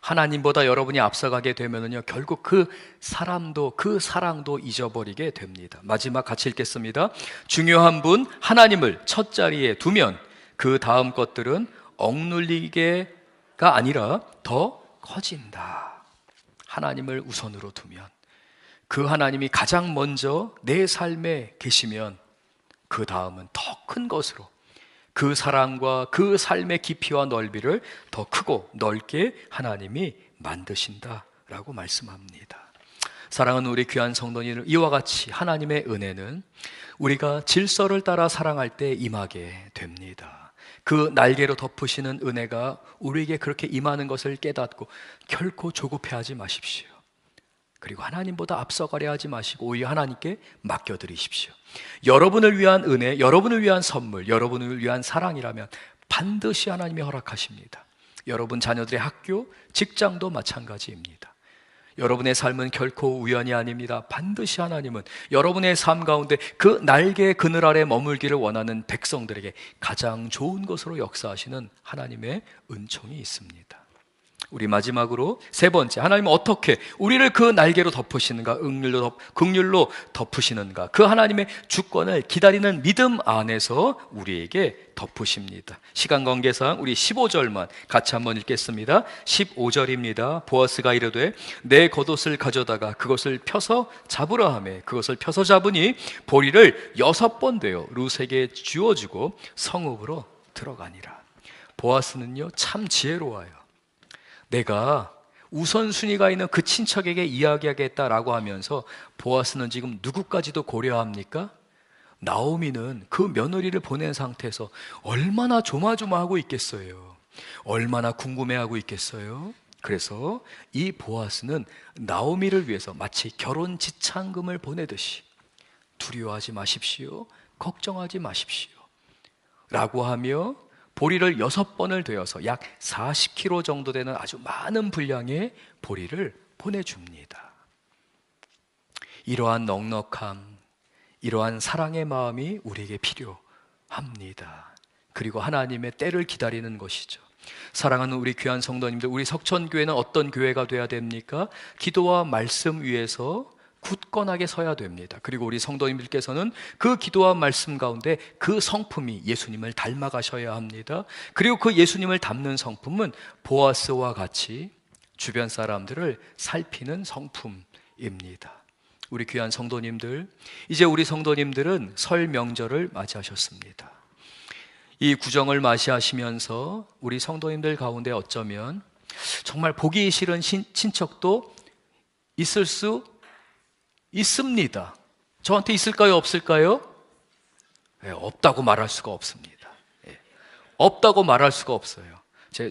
하나님보다 여러분이 앞서가게 되면은요, 결국 그 사람도 그 사랑도 잊어버리게 됩니다. 마지막 같이 읽겠습니다. 중요한 분 하나님을 첫 자리에 두면 그 다음 것들은 억눌리게가 아니라 더 커진다. 하나님을 우선으로 두면, 그 하나님이 가장 먼저 내 삶에 계시면 그 다음은 더 큰 것으로, 그 사랑과 그 삶의 깊이와 넓이를 더 크고 넓게 하나님이 만드신다라고 말씀합니다. 사랑하는 우리 귀한 성도님, 이와 같이 하나님의 은혜는 우리가 질서를 따라 사랑할 때 임하게 됩니다. 그 날개로 덮으시는 은혜가 우리에게 그렇게 임하는 것을 깨닫고 결코 조급해하지 마십시오. 그리고 하나님보다 앞서가려 하지 마시고 오히려 하나님께 맡겨드리십시오. 여러분을 위한 은혜, 여러분을 위한 선물, 여러분을 위한 사랑이라면 반드시 하나님이 허락하십니다. 여러분 자녀들의 학교, 직장도 마찬가지입니다. 여러분의 삶은 결코 우연이 아닙니다. 반드시 하나님은 여러분의 삶 가운데 그 날개 그늘 아래 머물기를 원하는 백성들에게 가장 좋은 것으로 역사하시는 하나님의 은총이 있습니다. 우리 마지막으로 세 번째, 하나님은 어떻게 우리를 그 날개로 덮으시는가, 긍휼로 덮으시는가, 그 하나님의 주권을 기다리는 믿음 안에서 우리에게 덮으십니다. 시간 관계상 우리 15절만 같이 한번 읽겠습니다. 15절입니다. 보아스가 이르되 내 겉옷을 가져다가 그것을 펴서 잡으라 하매 그것을 펴서 잡으니 보리를 6번 되어 룻에게 주어주고 성읍으로 들어가니라. 보아스는요 참 지혜로워요. 내가 우선순위가 있는 그 친척에게 이야기하겠다라고 하면서 보아스는 지금 누구까지도 고려합니까? 나오미는 그 며느리를 보낸 상태에서 얼마나 조마조마하고 있겠어요. 얼마나 궁금해하고 있겠어요. 그래서 이 보아스는 나오미를 위해서 마치 결혼 지참금을 보내듯이 두려워하지 마십시오, 걱정하지 마십시오 라고 하며 보리를 6번을 되어서 약 40kg 정도 되는 아주 많은 분량의 보리를 보내줍니다. 이러한 넉넉함, 이러한 사랑의 마음이 우리에게 필요합니다. 그리고 하나님의 때를 기다리는 것이죠. 사랑하는 우리 귀한 성도님들, 우리 석천교회는 어떤 교회가 돼야 됩니까? 기도와 말씀 위에서 굳건하게 서야 됩니다. 그리고 우리 성도님들께서는 그 기도와 말씀 가운데 그 성품이 예수님을 닮아가셔야 합니다. 그리고 그 예수님을 닮는 성품은 보아스와 같이 주변 사람들을 살피는 성품입니다. 우리 귀한 성도님들, 이제 우리 성도님들은 설 명절을 맞이하셨습니다. 이 구정을 맞이하시면서 우리 성도님들 가운데 어쩌면 정말 보기 싫은 친척도 있을 수 있습니다. 저한테 있을까요? 없을까요? 네, 없다고 말할 수가 없습니다. 네, 없다고 말할 수가 없어요.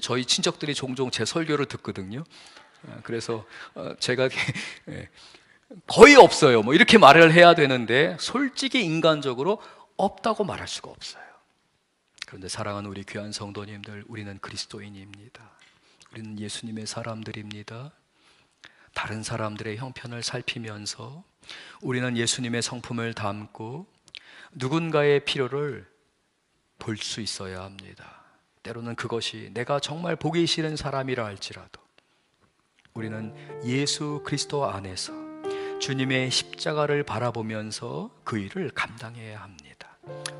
저희 친척들이 종종 제 설교를 듣거든요. 그래서 제가 거의 없어요 뭐 이렇게 말을 해야 되는데 솔직히 인간적으로 없다고 말할 수가 없어요. 그런데 사랑하는 우리 귀한 성도님들, 우리는 그리스도인입니다. 우리는 예수님의 사람들입니다. 다른 사람들의 형편을 살피면서 우리는 예수님의 성품을 담고 누군가의 필요를 볼 수 있어야 합니다. 때로는 그것이 내가 정말 보기 싫은 사람이라 할지라도 우리는 예수 그리스도 안에서 주님의 십자가를 바라보면서 그 일을 감당해야 합니다.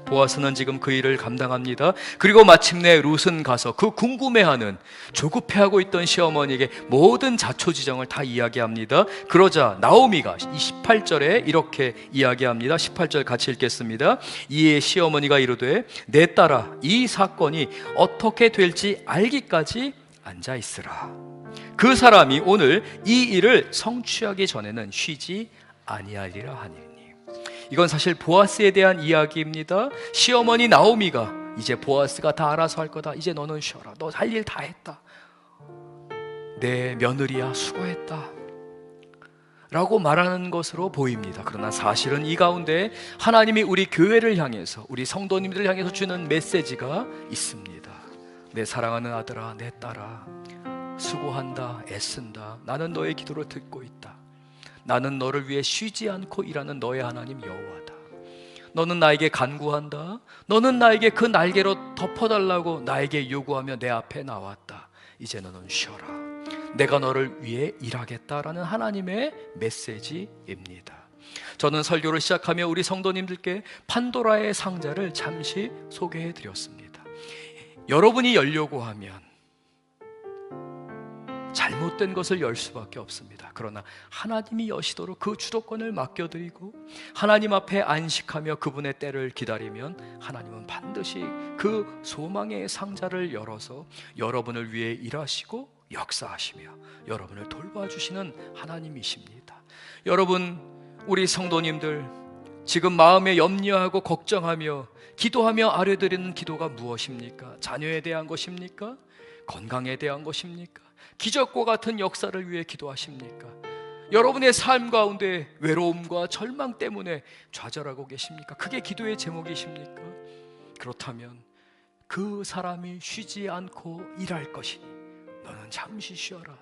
보아스는 지금 그 일을 감당합니다. 그리고 마침내 룻은 가서 그 궁금해하는, 조급해하고 있던 시어머니에게 모든 자초지정을 다 이야기합니다. 그러자 나오미가 18절에 이렇게 이야기합니다. 18절 같이 읽겠습니다. 이에 시어머니가 이르되 내 딸아, 이 사건이 어떻게 될지 알기까지 앉아있으라. 그 사람이 오늘 이 일을 성취하기 전에는 쉬지 아니하리라 하니. 이건 사실 보아스에 대한 이야기입니다. 시어머니 나오미가 이제 보아스가 다 알아서 할 거다, 이제 너는 쉬어라, 너 할 일 다 했다, 내 며느리야 수고했다 라고 말하는 것으로 보입니다. 그러나 사실은 이 가운데 하나님이 우리 교회를 향해서, 우리 성도님들을 향해서 주는 메시지가 있습니다. 내 사랑하는 아들아, 내 딸아, 수고한다, 애쓴다. 나는 너의 기도를 듣고 있다. 나는 너를 위해 쉬지 않고 일하는 너의 하나님 여호와다. 너는 나에게 간구한다. 너는 나에게 그 날개로 덮어달라고 나에게 요구하며 내 앞에 나왔다. 이제 너는 쉬어라. 내가 너를 위해 일하겠다라는 하나님의 메시지입니다. 저는 설교를 시작하며 우리 성도님들께 판도라의 상자를 잠시 소개해 드렸습니다. 여러분이 열려고 하면 잘못된 것을 열 수밖에 없습니다. 그러나 하나님이 여시도록 그 주도권을 맡겨드리고 하나님 앞에 안식하며 그분의 때를 기다리면 하나님은 반드시 그 소망의 상자를 열어서 여러분을 위해 일하시고 역사하시며 여러분을 돌봐주시는 하나님이십니다. 여러분, 우리 성도님들, 지금 마음에 염려하고 걱정하며 기도하며 아뢰드리는 기도가 무엇입니까? 자녀에 대한 것입니까? 건강에 대한 것입니까? 기적과 같은 역사를 위해 기도하십니까? 여러분의 삶 가운데 외로움과 절망 때문에 좌절하고 계십니까? 그게 기도의 제목이십니까? 그렇다면 그 사람이 쉬지 않고 일할 것이니 너는 잠시 쉬어라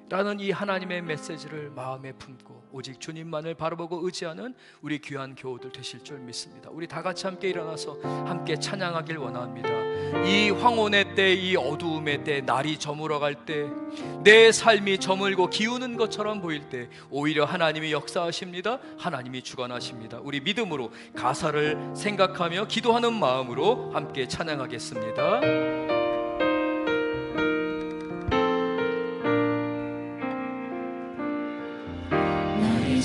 라는 이 하나님의 메시지를 마음에 품고 오직 주님만을 바라보고 의지하는 우리 귀한 교우들 되실 줄 믿습니다. 우리 다 같이 함께 일어나서 함께 찬양하길 원합니다. 이 황혼의 때, 이 어두움의 때, 날이 저물어갈 때, 내 삶이 저물고 기우는 것처럼 보일 때 오히려 하나님이 역사하십니다. 하나님이 주관하십니다. 우리 믿음으로 가사를 생각하며 기도하는 마음으로 함께 찬양하겠습니다.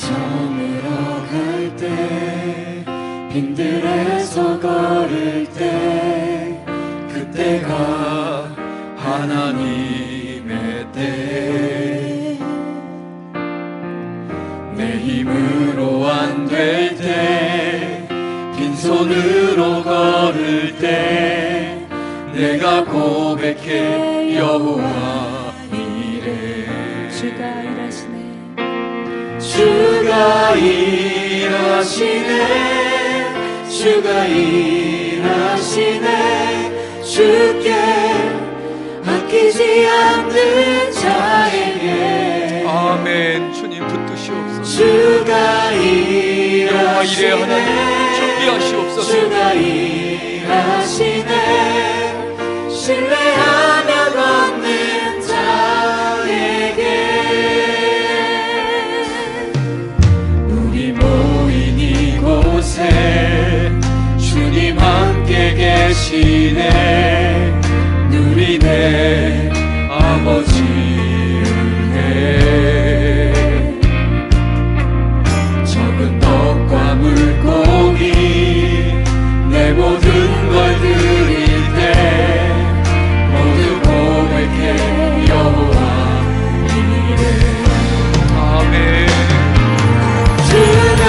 저물어갈 때, 빈들에서 걸을 때, 그때가 하나님의 때. 내 힘으로 안 될 때, 빈손으로 걸을 때, 내가 고백해 여호와 이래. 주가 일하시네. 주가 일하시네. 주가 일하시네. 주께 아끼지 않는 자에게. 아멘. 주님 붙드시옵소서. 주가 일하시네. 준비하시옵소서. 주가 일하시네. 신뢰하며 걷는 자에게. 주님 함께 계시네. 누리네 아버지 은혜. 적은 떡과 물고기 내 모든 걸 드릴 때 모두 고백해 여호와 이래. 아멘. 주가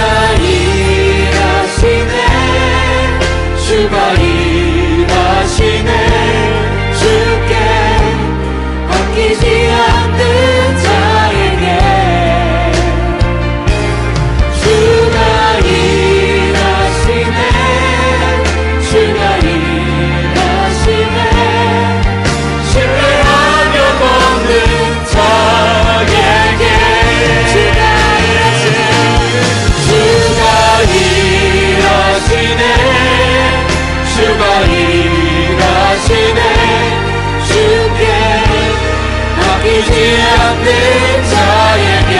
주가 일하시네. 주께 아끼지 않는 자에게. 주가 일하시네. 주가 일하시네. 신뢰하며 걷는 자에게. 주가 일하시네. 주가 일하시네. 주께 아끼지 않는 자에게.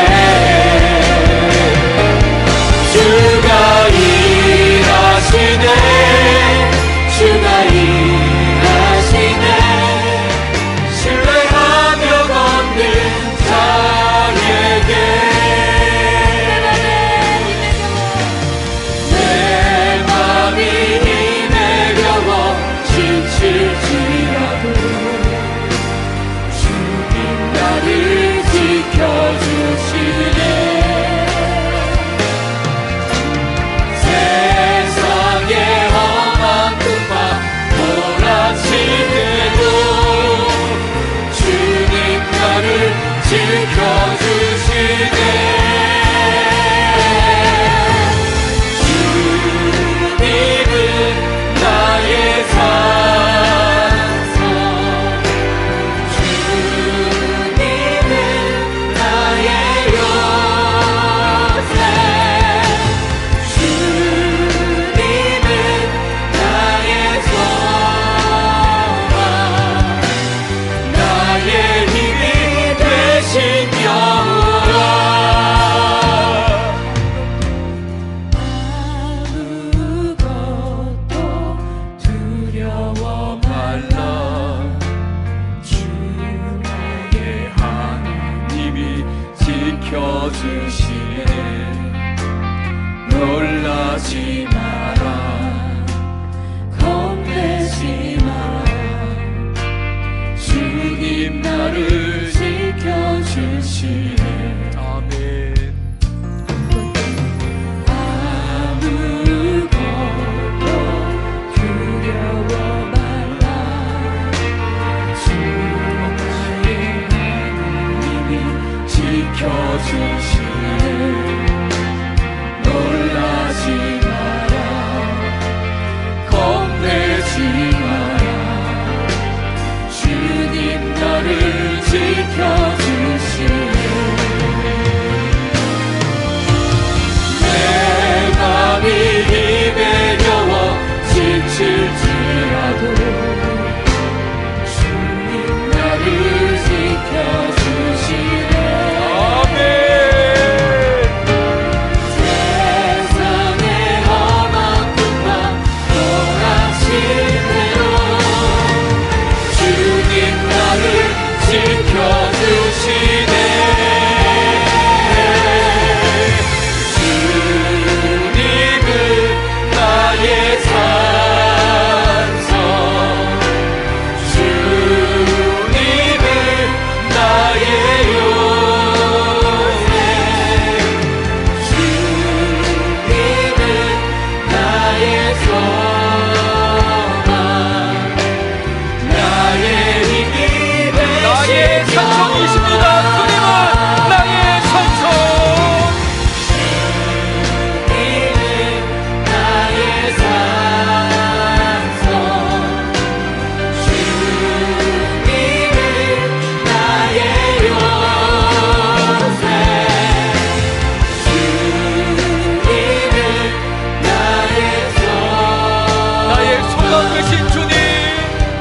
시간 되신 주님,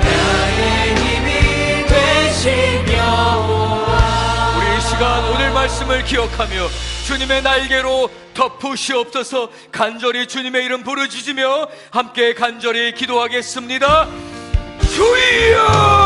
나의 힘이 되신 여호와. 우리 이 시간 오늘 말씀을 기억하며 주님의 날개로 덮으시옵소서. 간절히 주님의 이름 부르짖으며 함께 간절히 기도하겠습니다. 주여!